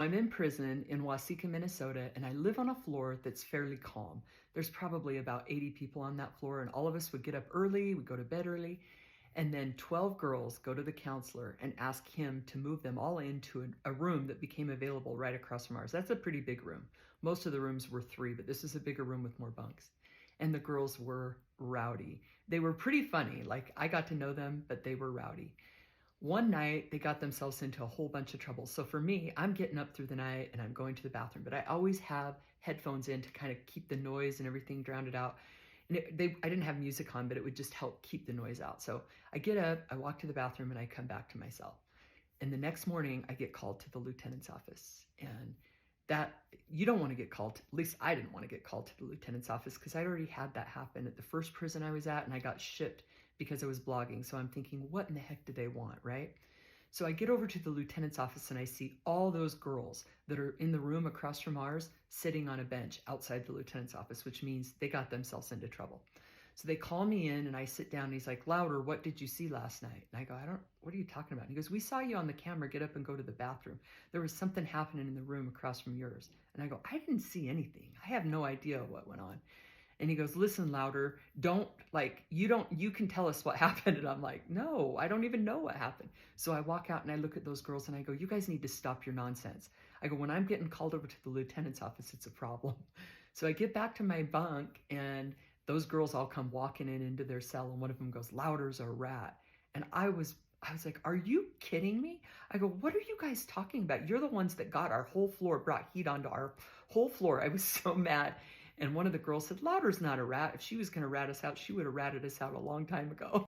I'm in prison in Waseca, Minnesota, and I live on a floor that's fairly calm. There's probably about 80 people on that floor, and all of us would get up early, we go to bed early, and then 12 girls go to the counselor and ask him to move them all into a room that became available right across from ours. That's a pretty big room. Most of the rooms were 3, but this is a bigger room with more bunks. And the girls were rowdy. They were pretty funny. Like, I got to know them, but they were rowdy. One night, they got themselves into a whole bunch of trouble. So for me, I'm getting up through the night and I'm going to the bathroom, but I always have headphones in to kind of keep the noise and everything drowned out. And I didn't have music on, but it would just help keep the noise out. So I get up, I walk to the bathroom, and I come back to my cell. And the next morning, I get called to the lieutenant's office. And that, you don't want to get called, at least I didn't want to get called to the lieutenant's office because I'd already had that happen at the first prison I was at, and I got shipped because I was blogging. So I'm thinking, what in the heck do they want, right? So I get over to the lieutenant's office and I see all those girls that are in the room across from ours sitting on a bench outside the lieutenant's office, which means they got themselves into trouble. So they call me in and I sit down and he's like, Louder, what did you see last night? And I go, what are you talking about? And he goes, we saw you on the camera get up and go to the bathroom. There was something happening in the room across from yours. And I go, I didn't see anything. I have no idea what went on. And he goes, listen, Louder, you can tell us what happened. And I'm like, no, I don't even know what happened. So I walk out and I look at those girls and I go, you guys need to stop your nonsense. I go, when I'm getting called over to the lieutenant's office, it's a problem. So I get back to my bunk and those girls all come walking into their cell. And one of them goes, Louder's a rat. And I was like, are you kidding me? I go, what are you guys talking about? You're the ones that got our whole floor, brought heat onto our whole floor. I was so mad. And one of the girls said, Louder's not a rat. If she was going to rat us out, she would have ratted us out a long time ago.